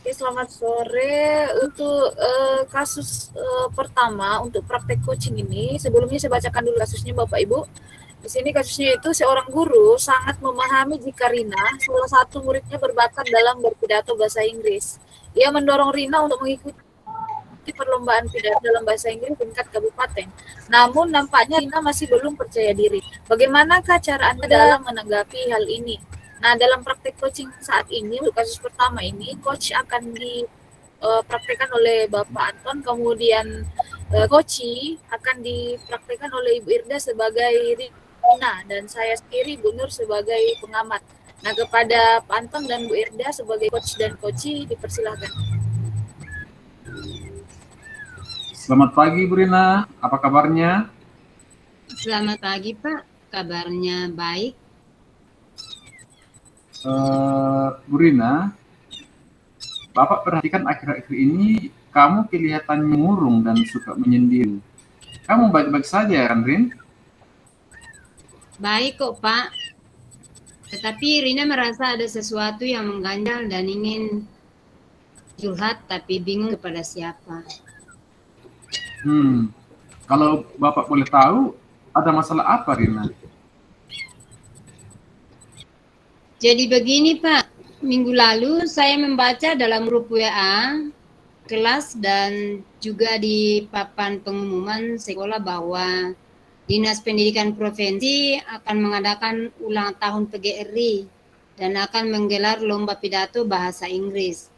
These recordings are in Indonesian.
Oke, selamat sore. Untuk kasus pertama untuk praktek coaching ini, sebelumnya saya bacakan dulu kasusnya Bapak Ibu. Di sini kasusnya itu seorang guru sangat memahami jika Rina, salah satu muridnya berbakat dalam berpidato bahasa Inggris. Ia mendorong Rina untuk mengikuti perlombaan pidato dalam bahasa Inggris tingkat kabupaten. Namun nampaknya Rina masih belum percaya diri. Bagaimanakah cara Anda dalam menanggapi hal ini? Nah, dalam praktek coaching saat ini, untuk kasus pertama ini, coach akan dipraktekkan oleh Bapak Anton, kemudian coachi akan dipraktekkan oleh Ibu Irda sebagai Rina, dan saya sendiri Bu Nur sebagai pengamat. Nah, kepada Pak Anton dan Bu Irda sebagai coach dan coachi, dipersilahkan. Selamat pagi Bu Rina, apa kabarnya? Selamat pagi Pak, kabarnya baik. Bu Rina, Bapak perhatikan akhir-akhir ini kamu kelihatan murung dan suka menyendiri. Kamu baik-baik saja kan, Rin? Baik kok Pak, tetapi Rina merasa ada sesuatu yang mengganjal dan ingin curhat tapi bingung kepada siapa. Kalau Bapak boleh tahu, ada masalah apa, Rina? Jadi begini Pak, minggu lalu saya membaca dalam grup WA kelas dan juga di papan pengumuman sekolah bahwa Dinas Pendidikan Provinsi akan mengadakan ulang tahun PGRI dan akan menggelar lomba pidato bahasa Inggris.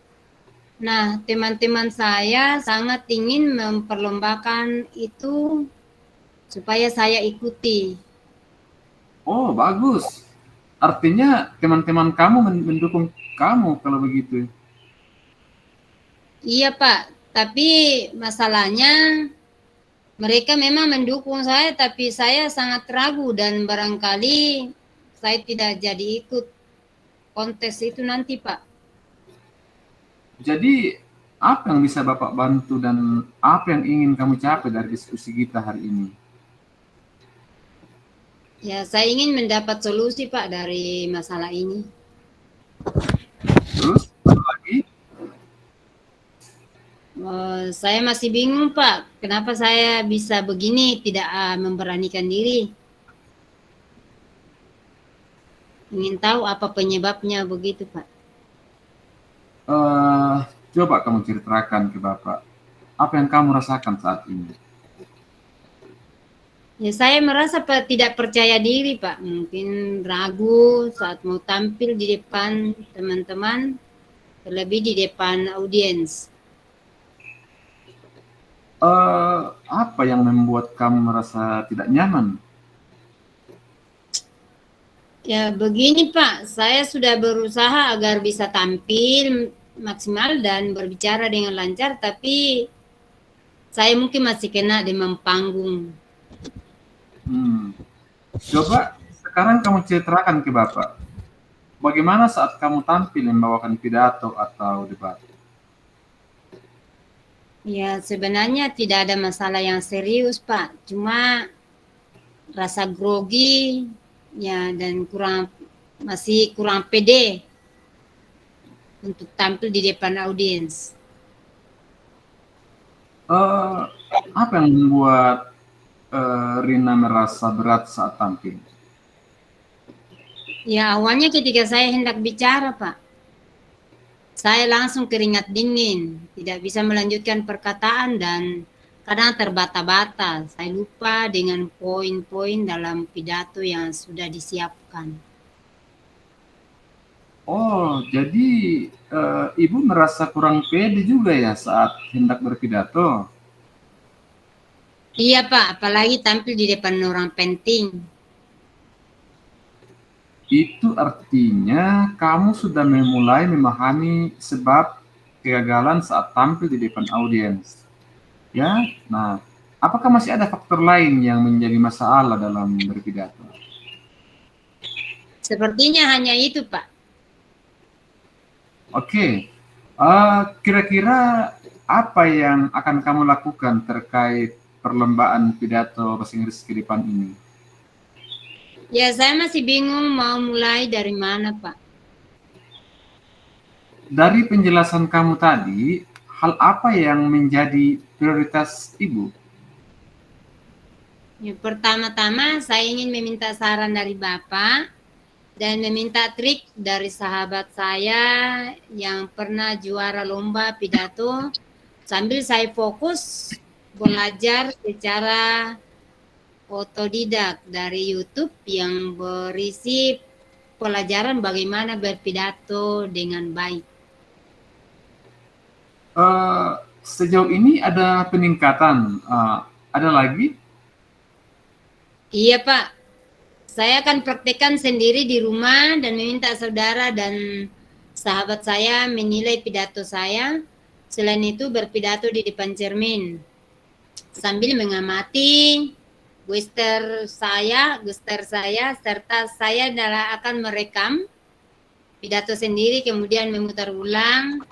Nah, teman-teman saya sangat ingin memperlombakan itu supaya saya ikuti. Oh, bagus. Artinya teman-teman kamu mendukung kamu kalau begitu. Iya, Pak. Tapi masalahnya mereka memang mendukung saya, tapi saya sangat ragu dan barangkali saya tidak jadi ikut kontes itu nanti, Pak. Jadi, apa yang bisa Bapak bantu dan apa yang ingin kamu capai dari diskusi kita hari ini? Ya, saya ingin mendapat solusi, Pak, dari masalah ini. Terus, apa lagi? Saya masih bingung, Pak. Kenapa saya bisa begini, tidak memberanikan diri? Ingin tahu apa penyebabnya begitu, Pak. Coba kamu ceritakan ke Bapak. Apa yang kamu rasakan saat ini? Ya, saya merasa Pak tidak percaya diri, Pak. Mungkin ragu saat mau tampil di depan teman-teman, terlebih di depan audiens. Apa yang membuat kamu merasa tidak nyaman? Ya, begini Pak, saya sudah berusaha agar bisa tampil maksimal dan berbicara dengan lancar, tapi saya mungkin masih kena demam panggung. Coba sekarang kamu ceritakan ke Bapak, bagaimana saat kamu tampil membawakan pidato atau debat? Ya, sebenarnya tidak ada masalah yang serius, Pak. Cuma rasa grogi ya dan masih kurang pede untuk tampil di depan audiens. Apa yang membuat Rina merasa berat saat tampil? Ya, awalnya ketika saya hendak bicara, Pak, saya langsung keringat dingin, tidak bisa melanjutkan perkataan dan kadang terbata-bata. Saya lupa dengan poin-poin dalam pidato yang sudah disiapkan. Oh, jadi Ibu merasa kurang pede juga ya saat hendak berpidato? Iya, Pak, apalagi tampil di depan orang penting. Itu artinya kamu sudah mulai memahami sebab kegagalan saat tampil di depan audiens. Ya, nah, apakah masih ada faktor lain yang menjadi masalah dalam berpidato? Sepertinya hanya itu, Pak. Oke, kira-kira apa yang akan kamu lakukan terkait perlombaan pidato bahasa Inggris ke depan ini? Ya, saya masih bingung mau mulai dari mana, Pak. dari penjelasan kamu tadi, hal apa yang menjadi prioritas Ibu? Ya, pertama-tama saya ingin meminta saran dari Bapak dan meminta trik dari sahabat saya yang pernah juara lomba pidato, sambil saya fokus belajar secara otodidak dari YouTube yang berisi pelajaran bagaimana berpidato dengan baik. Sejauh ini ada peningkatan, ada lagi? Iya Pak, saya akan praktekkan sendiri di rumah dan meminta saudara dan sahabat saya menilai pidato saya. Selain itu berpidato di depan cermin sambil mengamati gestur saya, serta saya akan merekam pidato sendiri kemudian memutar ulang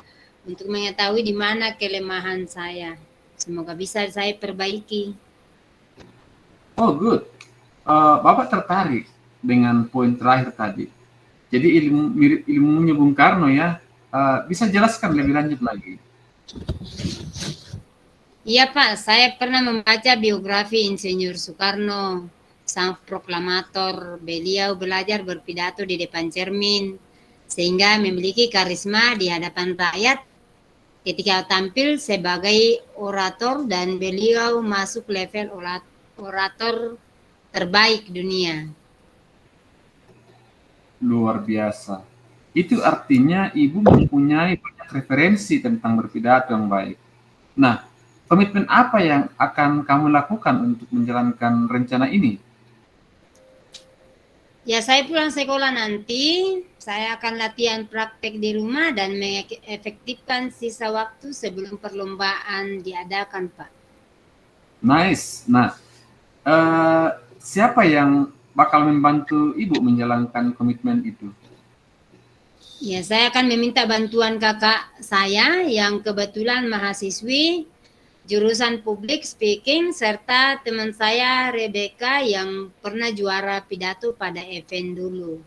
untuk mengetahui di mana kelemahan saya. Semoga bisa saya perbaiki. Oh, good. Bapak tertarik dengan poin terakhir tadi. Jadi mirip ilmunya Bung Karno ya. Bisa jelaskan lebih lanjut lagi? Iya Pak, saya pernah membaca biografi Insinyur Soekarno, sang proklamator. Beliau belajar berpidato di depan cermin, sehingga memiliki karisma di hadapan rakyat ketika tampil sebagai orator, dan beliau masuk level orator terbaik dunia. Luar biasa. Itu artinya Ibu mempunyai banyak referensi tentang berpidato yang baik. Nah, komitmen apa yang akan kamu lakukan untuk menjalankan rencana ini? Ya, saya pulang sekolah nanti, saya akan latihan praktek di rumah dan mengefektifkan sisa waktu sebelum perlombaan diadakan, Pak. Nice. Nah, siapa yang bakal membantu Ibu menjalankan komitmen itu? Ya, saya akan meminta bantuan kakak saya yang kebetulan mahasiswi jurusan public speaking, serta teman saya Rebecca yang pernah juara pidato pada event dulu.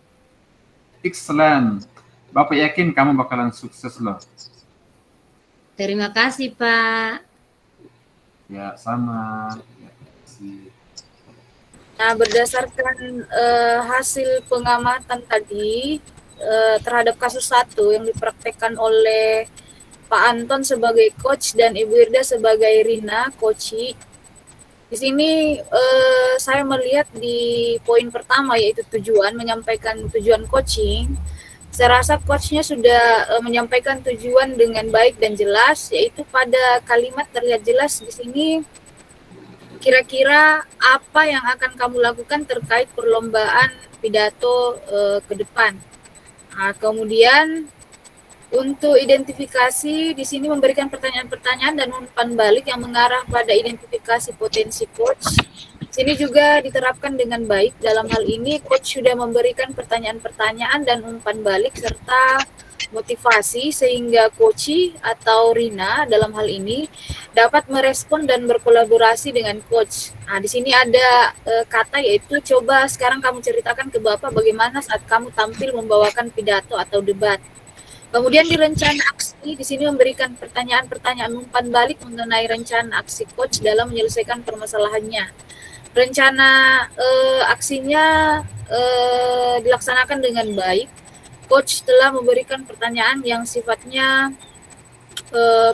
Excellent. Bapak yakin kamu bakalan sukses loh. Terima kasih, Pak. Ya, sama. Ya, kasih. Nah, berdasarkan hasil pengamatan tadi terhadap kasus 1 yang dipraktekkan oleh Pak Anton sebagai coach dan Ibu Irda sebagai Rina, coachi. Di sini saya melihat di poin pertama yaitu tujuan, menyampaikan tujuan coaching. Saya rasa coachnya sudah menyampaikan tujuan dengan baik dan jelas, yaitu pada kalimat terlihat jelas di sini kira-kira apa yang akan kamu lakukan terkait perlombaan pidato ke depan. Nah, kemudian untuk identifikasi di sini memberikan pertanyaan-pertanyaan dan umpan balik yang mengarah pada identifikasi potensi coach. Sini juga diterapkan dengan baik. Dalam hal ini coach sudah memberikan pertanyaan-pertanyaan dan umpan balik serta motivasi sehingga coachi atau Rina dalam hal ini dapat merespon dan berkolaborasi dengan coach. Nah, di sini ada kata yaitu coba sekarang kamu ceritakan ke Bapak bagaimana saat kamu tampil membawakan pidato atau debat. Kemudian di rencana aksi, di sini memberikan pertanyaan-pertanyaan umpan balik mengenai rencana aksi coach dalam menyelesaikan permasalahannya. Rencana aksinya dilaksanakan dengan baik. Coach telah memberikan pertanyaan yang sifatnya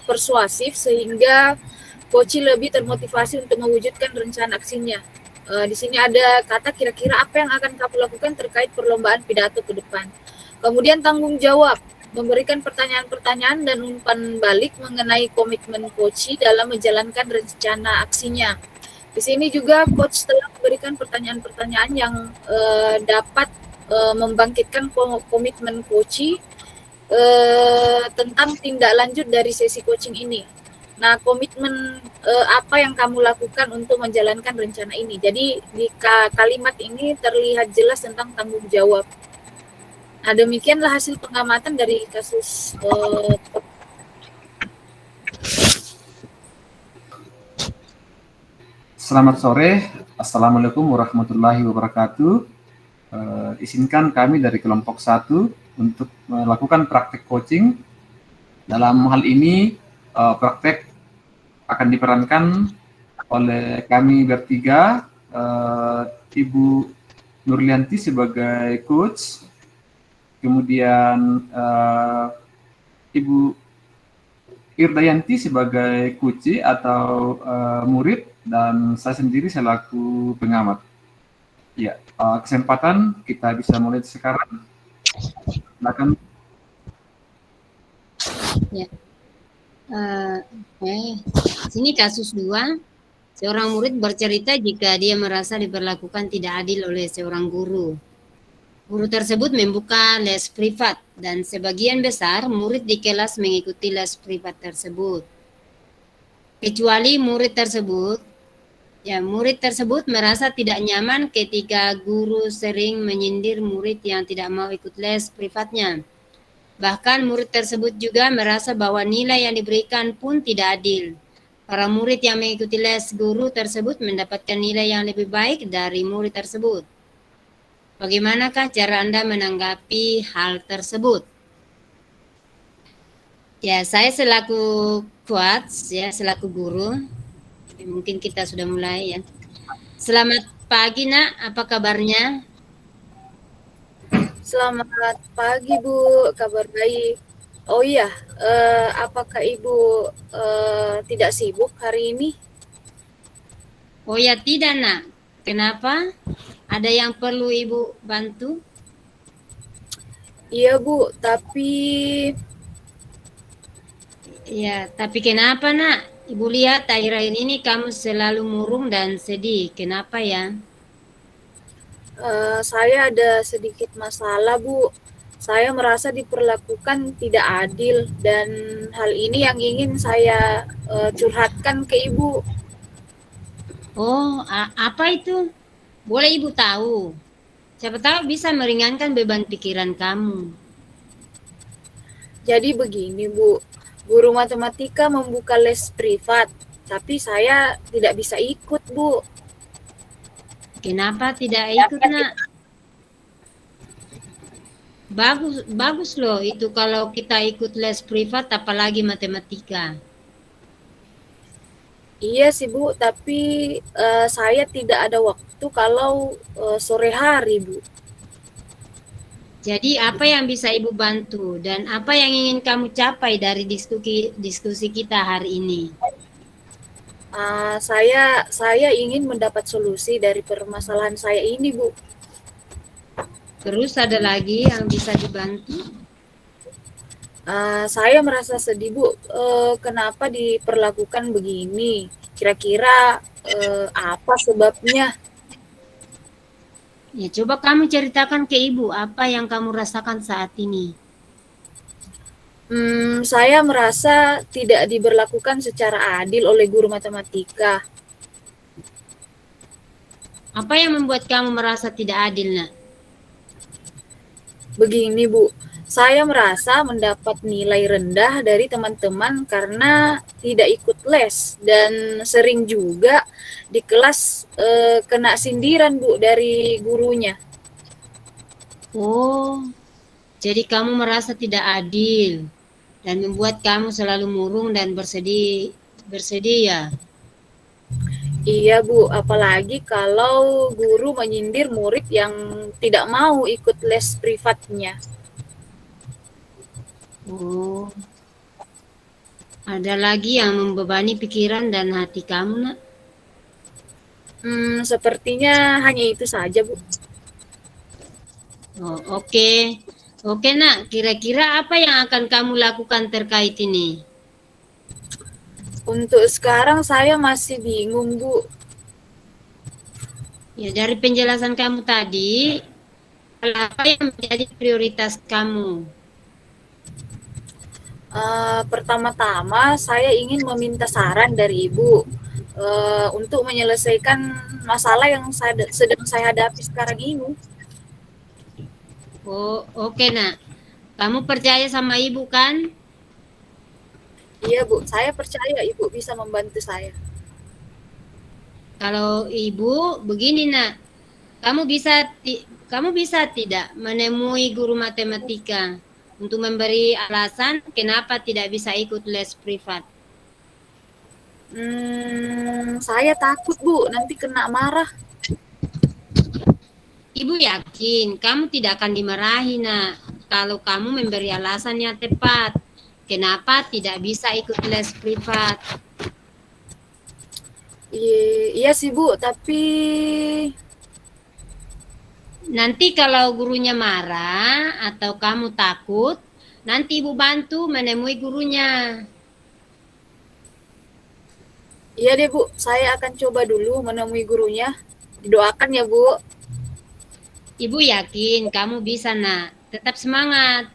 persuasif sehingga coach lebih termotivasi untuk mewujudkan rencana aksinya. Di sini ada kata kira-kira apa yang akan kamu lakukan terkait perlombaan pidato ke depan. Kemudian tanggung jawab, memberikan pertanyaan-pertanyaan dan umpan balik mengenai komitmen coach dalam menjalankan rencana aksinya. Di sini juga coach telah memberikan pertanyaan-pertanyaan yang dapat membangkitkan komitmen coach tentang tindak lanjut dari sesi coaching ini. Nah, komitmen apa yang kamu lakukan untuk menjalankan rencana ini. Jadi di kalimat ini terlihat jelas tentang tanggung jawab. Nah, demikianlah hasil pengamatan dari kasus Selamat sore. Assalamualaikum warahmatullahi wabarakatuh. Izinkan kami dari kelompok 1 untuk melakukan praktek coaching Dalam hal ini praktek akan diperankan oleh kami bertiga, Ibu Nurlianti sebagai coach, kemudian Ibu Irdayanti sebagai kuci atau murid, dan saya sendiri selaku pengamat. Ya, kesempatan kita bisa mulai sekarang. Silakan. Ya. Sini kasus 2. Seorang murid bercerita jika dia merasa diperlakukan tidak adil oleh seorang guru. Guru tersebut membuka les privat dan sebagian besar murid di kelas mengikuti les privat tersebut. Kecuali murid tersebut merasa tidak nyaman ketika guru sering menyindir murid yang tidak mau ikut les privatnya. Bahkan murid tersebut juga merasa bahwa nilai yang diberikan pun tidak adil. Para murid yang mengikuti les guru tersebut mendapatkan nilai yang lebih baik dari murid tersebut. Bagaimanakah cara Anda menanggapi hal tersebut? Ya, saya selaku coach, ya, selaku guru, mungkin kita sudah mulai ya. Selamat pagi, Nak. Apa kabarnya? Selamat pagi Bu, kabar baik. Oh iya, apakah Ibu tidak sibuk hari ini? Oh ya, tidak, Nak. Kenapa? Ada yang perlu Ibu bantu? Iya Bu, tapi kenapa, Nak? Ibu lihat akhir-akhir ini kamu selalu murung dan sedih. Kenapa ya? Saya ada sedikit masalah Bu. Saya merasa diperlakukan tidak adil dan hal ini yang ingin saya curhatkan ke Ibu. Oh, apa itu? Boleh Ibu tahu? Siapa tahu bisa meringankan beban pikiran kamu. Jadi begini Bu, guru matematika membuka les privat, tapi saya tidak bisa ikut Bu. Kenapa tidak ikut, Nak? Bagus loh itu kalau kita ikut les privat, apalagi matematika. Iya sih Bu, tapi saya tidak ada waktu kalau sore hari Bu. Jadi apa yang bisa Ibu bantu dan apa yang ingin kamu capai dari diskusi kita hari ini? Saya ingin mendapat solusi dari permasalahan saya ini Bu. Terus ada lagi yang bisa dibantu? Saya merasa sedih Bu, kenapa diperlakukan begini? Kira-kira apa sebabnya? Ya, coba kamu ceritakan ke Ibu apa yang kamu rasakan saat ini. Saya merasa tidak diberlakukan secara adil oleh guru matematika. Apa yang membuat kamu merasa tidak adil, Nak? Begini Bu, saya merasa mendapat nilai rendah dari teman-teman karena tidak ikut les dan sering juga di kelas kena sindiran Bu dari gurunya. Oh, jadi kamu merasa tidak adil dan membuat kamu selalu murung dan bersedih ya? Iya Bu, apalagi kalau guru menyindir murid yang tidak mau ikut les privatnya. Oh, ada lagi yang membebani pikiran dan hati kamu, Nak? Sepertinya hanya itu saja Bu. Oh, oke. Oke, Nak. Kira-kira apa yang akan kamu lakukan terkait ini? Untuk sekarang saya masih bingung Bu. Ya, dari penjelasan kamu tadi, apa yang menjadi prioritas kamu? Pertama-tama saya ingin meminta saran dari Ibu untuk menyelesaikan masalah yang sedang saya hadapi sekarang ini. Oh, oke, Nak. Kamu percaya sama Ibu kan? Iya Bu, saya percaya Ibu bisa membantu saya. Kalau Ibu, begini, Nak. Kamu bisa tidak menemui guru matematika untuk memberi alasan kenapa tidak bisa ikut les privat. Saya takut, Bu, nanti kena marah. Ibu yakin kamu tidak akan dimarahi, Nak, kalau kamu memberi alasan yang tepat. Kenapa tidak bisa ikut les privat? Iya sih, Bu, tapi nanti kalau gurunya marah atau kamu takut, nanti Ibu bantu menemui gurunya. iya deh, Bu. Saya akan coba dulu menemui gurunya. Didoakan ya, Bu. Ibu yakin kamu bisa, Nak. Tetap semangat.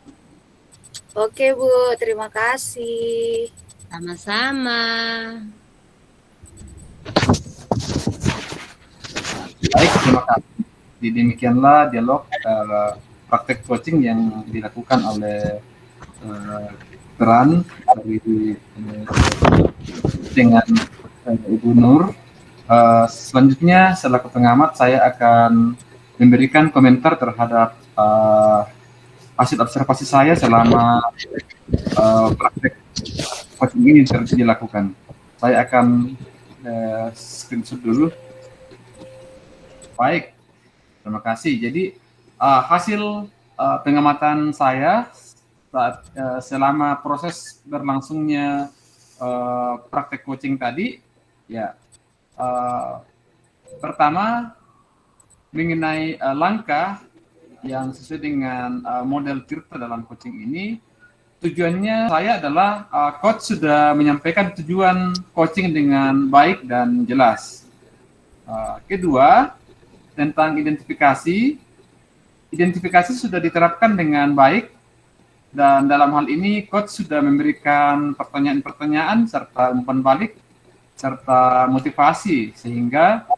Oke, Bu. Terima kasih. Sama-sama. Baik, terima kasih. Demikianlah dialog praktek coaching yang dilakukan oleh peran dari dengan Ibu Nur. Selanjutnya selaku pengamat saya akan memberikan komentar terhadap hasil observasi saya selama praktek coaching ini dilakukan. Saya akan screenshot dulu. Baik, terima kasih. Jadi hasil pengamatan saya saat selama proses berlangsungnya praktek coaching tadi, ya pertama mengenai langkah yang sesuai dengan model Tirta dalam coaching ini, tujuannya saya adalah coach sudah menyampaikan tujuan coaching dengan baik dan jelas. Kedua, tentang identifikasi sudah diterapkan dengan baik, dan dalam hal ini coach sudah memberikan pertanyaan-pertanyaan serta umpan balik serta motivasi sehingga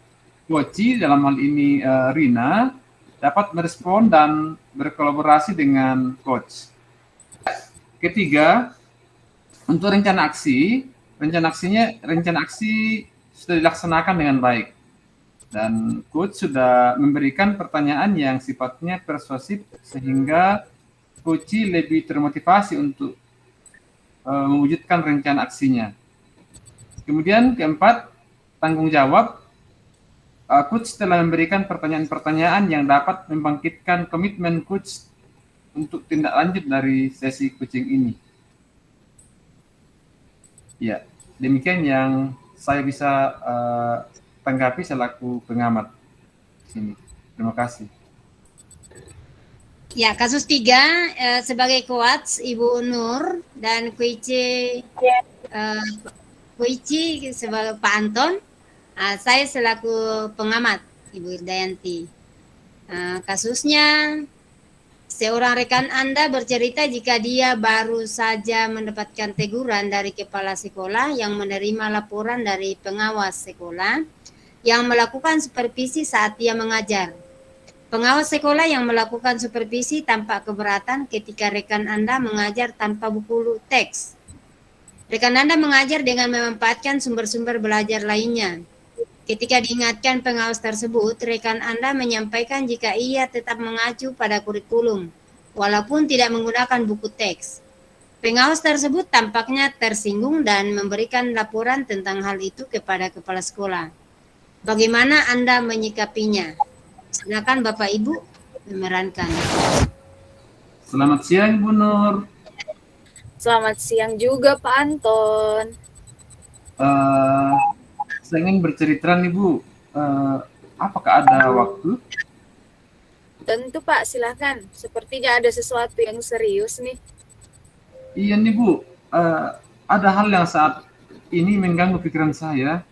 coach dalam hal ini Rina dapat merespon dan berkolaborasi dengan coach. Ketiga, untuk rencana aksi sudah dilaksanakan dengan baik. Dan coach sudah memberikan pertanyaan yang sifatnya persuasif sehingga coach lebih termotivasi untuk mewujudkan rencana aksinya. Kemudian keempat, tanggung jawab. Coach telah memberikan pertanyaan-pertanyaan yang dapat membangkitkan komitmen coach untuk tindak lanjut dari sesi coaching ini. Ya, demikian yang saya bisa tanggapi selaku pengamat sini. Terima kasih. Ya, kasus 3 sebagai coach Ibu Nur dan Koichi sebagai Pak Anton, saya selaku pengamat Ibu Irdayanti. Kasusnya seorang rekan Anda bercerita jika dia baru saja mendapatkan teguran dari kepala sekolah yang menerima laporan dari pengawas sekolah yang melakukan supervisi saat dia mengajar. Pengawas sekolah yang melakukan supervisi tampak keberatan ketika rekan Anda mengajar tanpa buku teks. Rekan Anda mengajar dengan memanfaatkan sumber-sumber belajar lainnya. Ketika diingatkan pengawas tersebut, rekan Anda menyampaikan jika ia tetap mengacu pada kurikulum, walaupun tidak menggunakan buku teks. Pengawas tersebut tampaknya tersinggung dan memberikan laporan tentang hal itu kepada kepala sekolah. Bagaimana Anda menyikapinya? Silakan Bapak Ibu memerankan. Selamat siang Bu Nur. Selamat siang juga Pak Anton. Saya ingin bercerita nih Bu. Apakah ada waktu? Tentu Pak, silakan. Sepertinya ada sesuatu yang serius nih. Iya nih Bu. Ada hal yang saat ini mengganggu pikiran saya.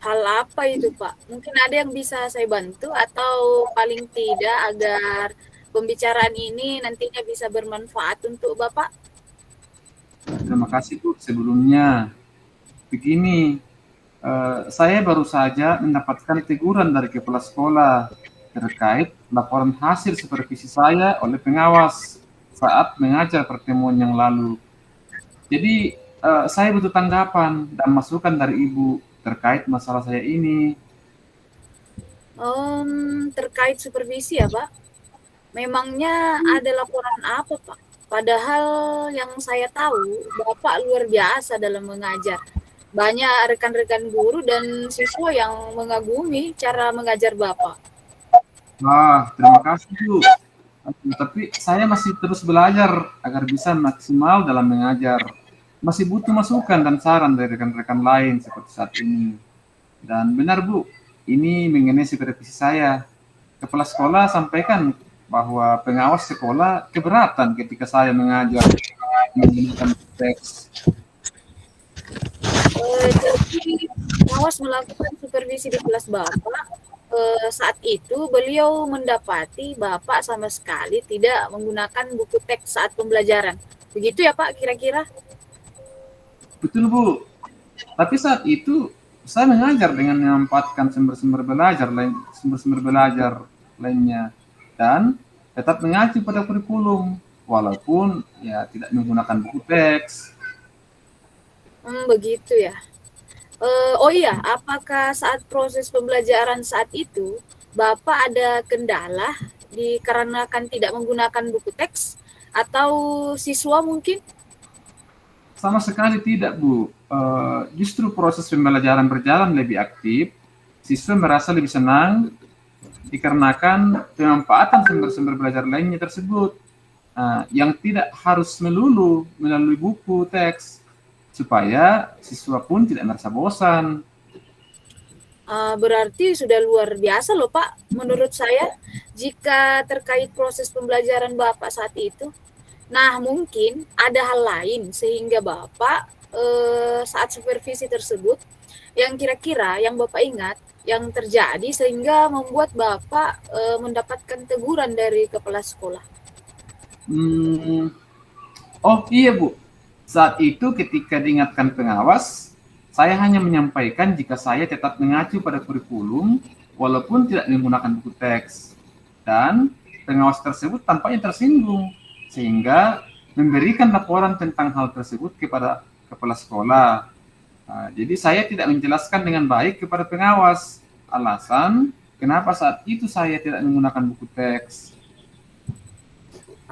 Hal apa itu Pak? Mungkin ada yang bisa saya bantu atau paling tidak agar pembicaraan ini nantinya bisa bermanfaat untuk Bapak. Terima kasih Bu. Sebelumnya, begini, saya baru saja mendapatkan teguran dari kepala sekolah terkait laporan hasil supervisi saya oleh pengawas saat mengajar pertemuan yang lalu. Jadi, saya butuh tanggapan dan masukan dari Ibu terkait masalah saya ini. Terkait supervisi ya Pak? Memangnya ada laporan apa, Pak? Padahal yang saya tahu, Bapak luar biasa dalam mengajar. Banyak rekan-rekan guru dan siswa yang mengagumi cara mengajar Bapak. Wah, terima kasih Bu. Tapi saya masih terus belajar agar bisa maksimal dalam mengajar. Masih butuh masukan dan saran dari rekan-rekan lain seperti saat ini. Dan benar Bu, ini mengenai supervisi saya. Kepala sekolah sampaikan bahwa pengawas sekolah keberatan ketika saya mengajar menggunakan teks. Jadi pengawas melakukan supervisi di kelas Bapak. Saat itu beliau mendapati Bapak sama sekali tidak menggunakan buku teks saat pembelajaran. Begitu ya Pak kira-kira? Betul Bu. Tapi saat itu saya mengajar dengan memanfaatkan sumber-sumber belajar lainnya dan tetap mengacu pada kurikulum walaupun ya tidak menggunakan buku teks. Begitu ya. Oh iya, apakah saat proses pembelajaran saat itu Bapak ada kendala dikarenakan tidak menggunakan buku teks atau siswa mungkin? Sama sekali tidak Bu. Justru proses pembelajaran berjalan lebih aktif, siswa merasa lebih senang dikarenakan pemanfaatan sumber-sumber belajar lainnya tersebut yang tidak harus melulu melalui buku teks supaya siswa pun tidak merasa bosan. Berarti sudah luar biasa loh Pak, menurut saya, jika terkait proses pembelajaran Bapak saat itu. Nah, mungkin ada hal lain sehingga Bapak saat supervisi tersebut yang kira-kira yang Bapak ingat yang terjadi sehingga membuat Bapak mendapatkan teguran dari kepala sekolah. Hmm, oh iya Bu, saat itu ketika diingatkan pengawas, saya hanya menyampaikan jika saya tetap mengacu pada kurikulum walaupun tidak menggunakan buku teks. Dan pengawas tersebut tampaknya tersinggung sehingga memberikan laporan tentang hal tersebut kepada kepala sekolah. Jadi saya tidak menjelaskan dengan baik kepada pengawas alasan kenapa saat itu saya tidak menggunakan buku teks.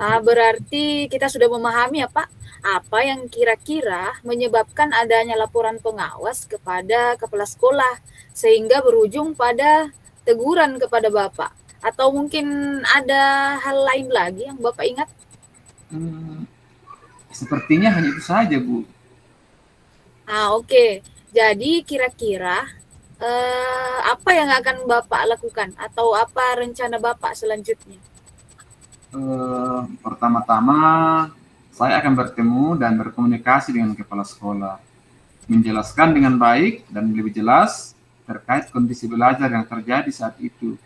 Berarti kita sudah memahami ya Pak, apa yang kira-kira menyebabkan adanya laporan pengawas kepada kepala sekolah sehingga berujung pada teguran kepada Bapak. Atau mungkin ada hal lain lagi yang Bapak ingat? Hmm, Sepertinya hanya itu saja Bu. Oke. Jadi kira-kira apa yang akan Bapak lakukan atau apa rencana Bapak selanjutnya? Pertama-tama saya akan bertemu dan berkomunikasi dengan kepala sekolah, menjelaskan dengan baik dan lebih jelas terkait kondisi belajar yang terjadi saat itu,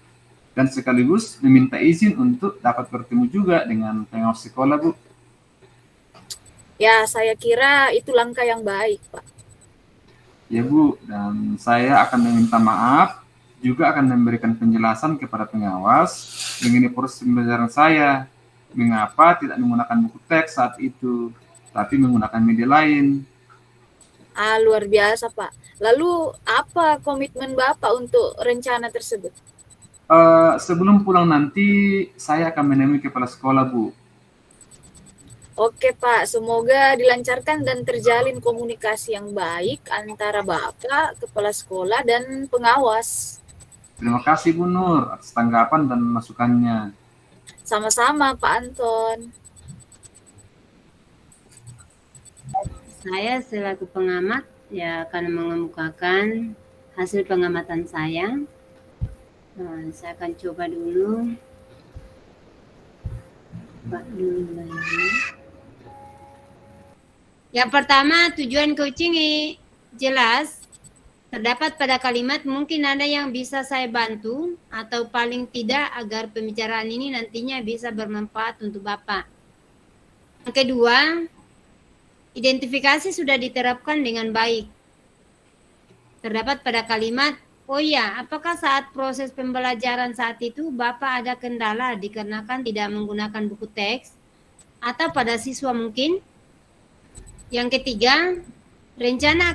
dan sekaligus meminta izin untuk dapat bertemu juga dengan pengawas sekolah, Bu. Ya, saya kira itu langkah yang baik, Pak. Ya, Bu, dan saya akan meminta maaf, juga akan memberikan penjelasan kepada pengawas mengenai proses pembelajaran saya, mengapa tidak menggunakan buku teks saat itu, tapi menggunakan media lain. Luar biasa, Pak. Lalu apa komitmen Bapak untuk rencana tersebut? Sebelum pulang nanti, saya akan menemui kepala sekolah, Bu. Oke, Pak. Semoga dilancarkan dan terjalin komunikasi yang baik antara Bapak, kepala sekolah, dan pengawas. Terima kasih, Bu Nur, atas tanggapan dan masukannya. Sama-sama, Pak Anton. Saya selaku pengamat ya akan mengemukakan hasil pengamatan saya. Saya akan coba dulu. Yang pertama, tujuan coaching jelas. Terdapat pada kalimat mungkin ada yang bisa saya bantu atau paling tidak agar pembicaraan ini nantinya bisa bermanfaat untuk Bapak. Yang kedua, identifikasi sudah diterapkan dengan baik. Terdapat pada kalimat, oh ya, apakah saat proses pembelajaran saat itu Bapak ada kendala dikarenakan tidak menggunakan buku teks atau pada siswa mungkin? Yang ketiga, rencana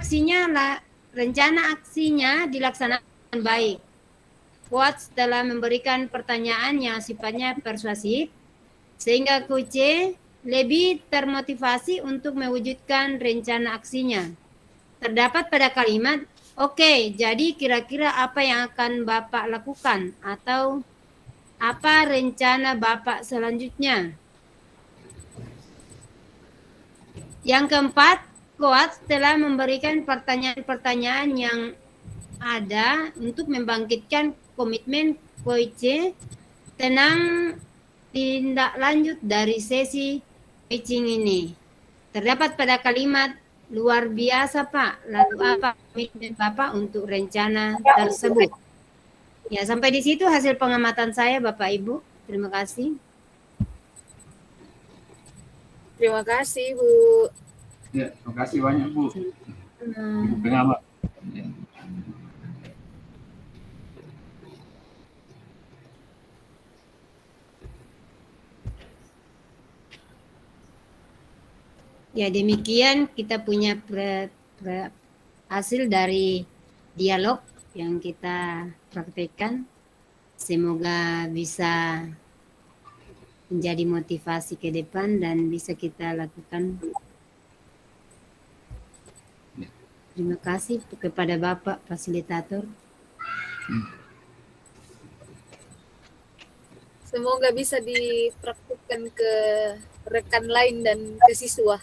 aksinya dilaksanakan baik. Coach telah memberikan pertanyaan yang sifatnya persuasif, sehingga Coach C lebih termotivasi untuk mewujudkan rencana aksinya. Terdapat pada kalimat, oke, jadi kira-kira apa yang akan Bapak lakukan? Atau apa rencana Bapak selanjutnya? Yang keempat, Coach telah memberikan pertanyaan-pertanyaan yang ada untuk membangkitkan komitmen Coach C tentang tindak lanjut dari sesi coaching ini. Terdapat pada kalimat, luar biasa Pak, lalu apa komitmen Bapak untuk rencana tersebut? Ya, sampai di situ hasil pengamatan saya Bapak Ibu. Terima kasih. Terima kasih, Bu. Ya, terima kasih banyak Bu. Ibu pengamat. Ya. Ya, demikian kita punya hasil dari dialog yang kita praktekkan. Semoga bisa menjadi motivasi ke depan dan bisa kita lakukan. Terima kasih kepada Bapak Fasilitator. Semoga bisa dipraktikkan ke rekan lain dan ke siswa.